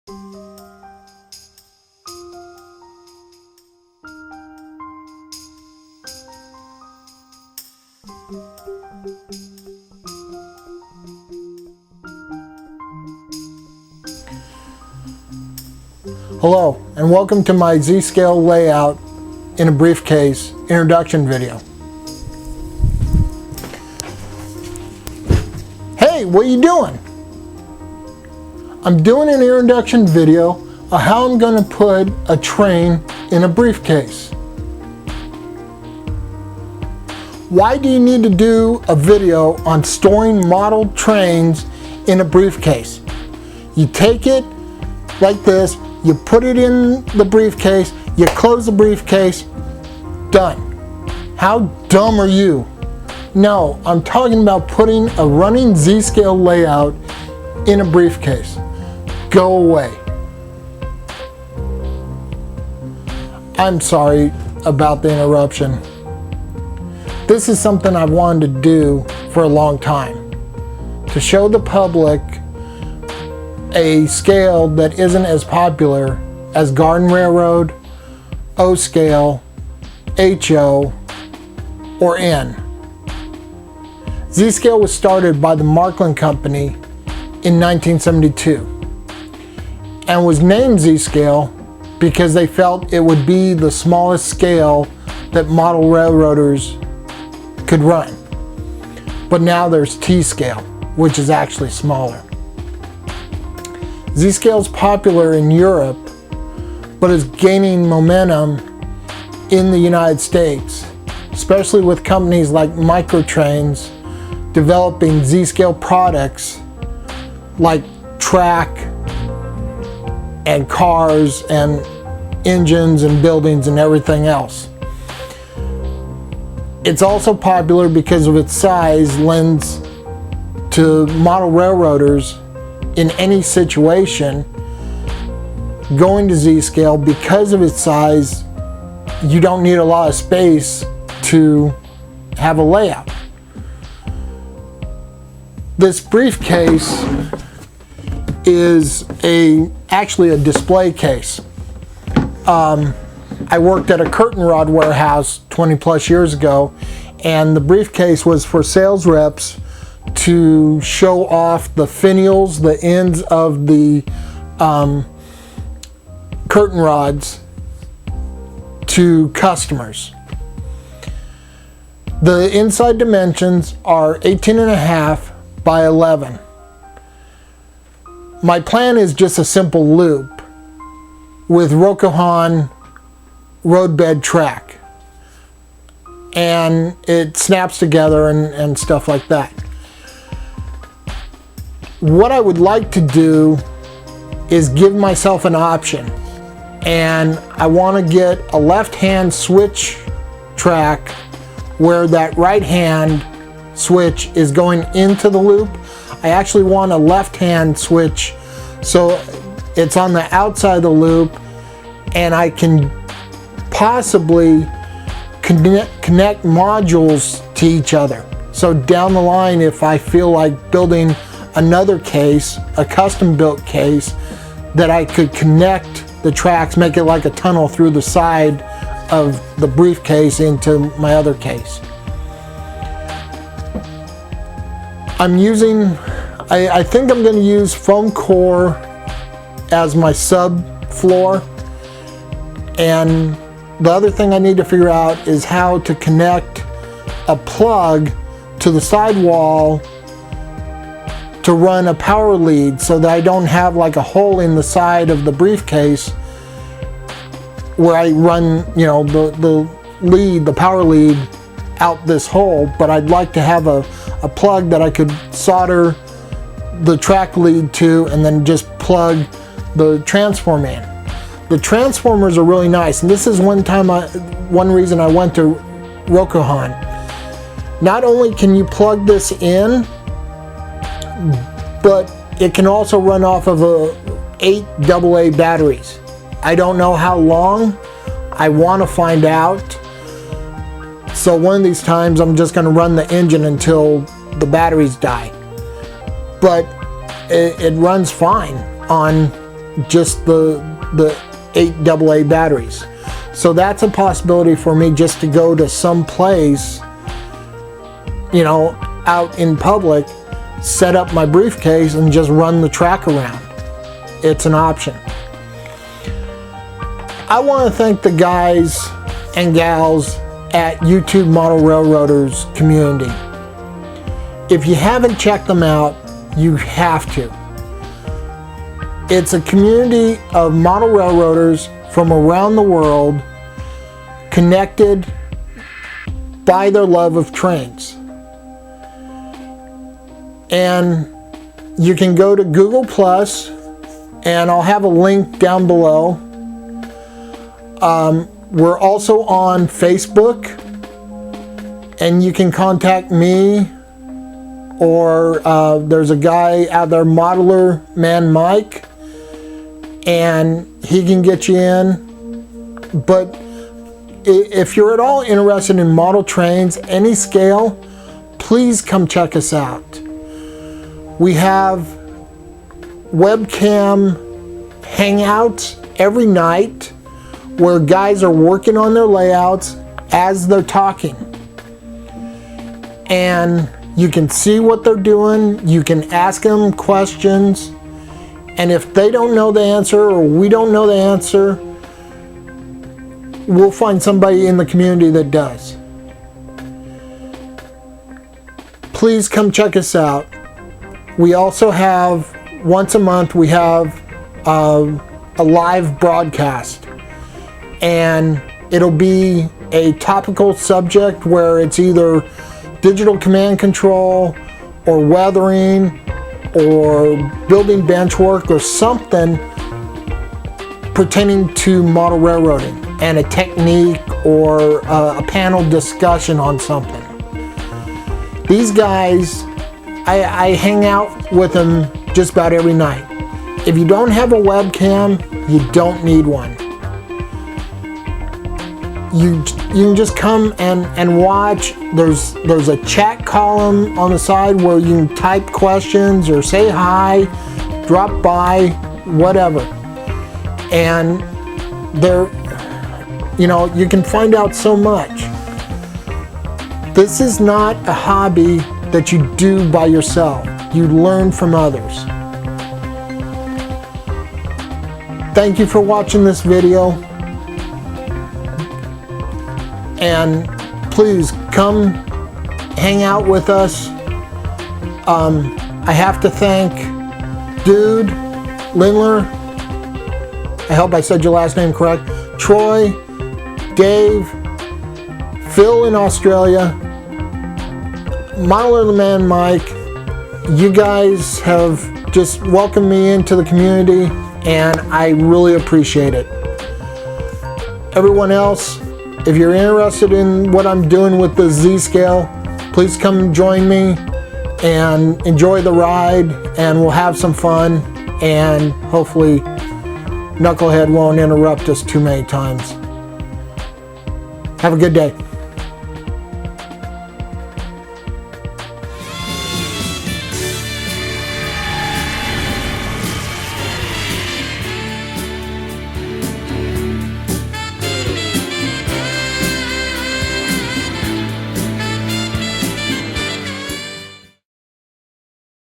Hello, and welcome to my Z-scale layout in a briefcase introduction video. Hey, what are you doing? I'm doing an introduction video of how I'm going to put a train in a briefcase. Why do you need to do a video on storing model trains in a briefcase? You take it like this, you put it in the briefcase, you close the briefcase, done. How dumb are you? No, I'm talking about putting a running Z-scale layout in a briefcase. Go away. I'm sorry about the interruption. This is something I've wanted to do for a long time, to show the public a scale that isn't as popular as Garden Railroad, O-scale, HO, or N. Z-scale was started by the Markland Company in 1972 and was named Z-scale because they felt it would be the smallest scale that model railroaders could run. But now there's T-scale, which is actually smaller. Z-scale is popular in Europe, but is gaining momentum in the United States, especially with companies like Microtrains developing Z-scale products like track and cars and engines and buildings and everything else. It's also popular because of its size lends to model railroaders in any situation going to Z-scale. Because of its size, you don't need a lot of space to have a layout. This briefcase is actually a display case. I worked at a curtain rod warehouse 20 plus years ago, and the briefcase was for sales reps to show off the finials, the ends of the curtain rods to customers. The inside dimensions are 18.5 by 11. My plan is just a simple loop with Rokuhan roadbed track, and it snaps together and stuff like that. What I would like to do is give myself an option, and I want to get a left-hand switch track where that right-hand switch is going into the loop. I actually want a left-hand switch so it's on the outside of the loop, and I can possibly connect modules to each other. So down the line, if I feel like building another case, a custom built case, that I could connect the tracks, make it like a tunnel through the side of the briefcase into my other case. I think I'm going to use foam core as my subfloor, and the other thing I need to figure out is how to connect a plug to the sidewall to run a power lead so that I don't have like a hole in the side of the briefcase where I run, you know, the power lead out this hole, but I'd like to have a plug that I could solder the track lead to and then just plug the transformer in. The transformers are really nice, and this is one reason I went to Rokuhan. Not only can you plug this in, but it can also run off of 8 AA batteries. I don't know how long. I want to find out. So one of these times I'm just going to run the engine until the batteries die. But it runs fine on just the 8 AA batteries. So that's a possibility for me, just to go to some place, you know, out in public, set up my briefcase and just run the track around. It's an option. I want to thank the guys and gals at YouTube Model Railroaders community. If you haven't checked them out, you have to. It's a community of model railroaders from around the world, connected by their love of trains. And you can go to Google Plus, and I'll have a link down below. We're also on Facebook, and you can contact me, or there's a guy out there, Modeler Man Mike, and he can get you in. But if you're at all interested in model trains, any scale, please come check us out. We have webcam hangouts every night where guys are working on their layouts as they're talking. And you can see what they're doing, you can ask them questions, and if they don't know the answer or we don't know the answer, we'll find somebody in the community that does. Please come check us out. We also have, once a month, we have a live broadcast, and it'll be a topical subject where it's either digital command control or weathering or building bench work or something pertaining to model railroading and a technique or a panel discussion on something. These guys, I hang out with them just about every night. If you don't have a webcam, you don't need one. You can just come and watch. There's a chat column on the side where you can type questions or say hi, drop by, whatever. And there, you know, you can find out so much. This is not a hobby that you do by yourself. You learn from others. Thank you for watching this video. And please come hang out with us. I have to thank Dude Lindler, I hope I said your last name correct, Troy, Dave, Phil in Australia, Modeler the Man Mike. You guys have just welcomed me into the community, and I really appreciate it. Everyone else, if you're interested in what I'm doing with the Z-Scale, please come join me and enjoy the ride, and we'll have some fun, and hopefully Knucklehead won't interrupt us too many times. Have a good day.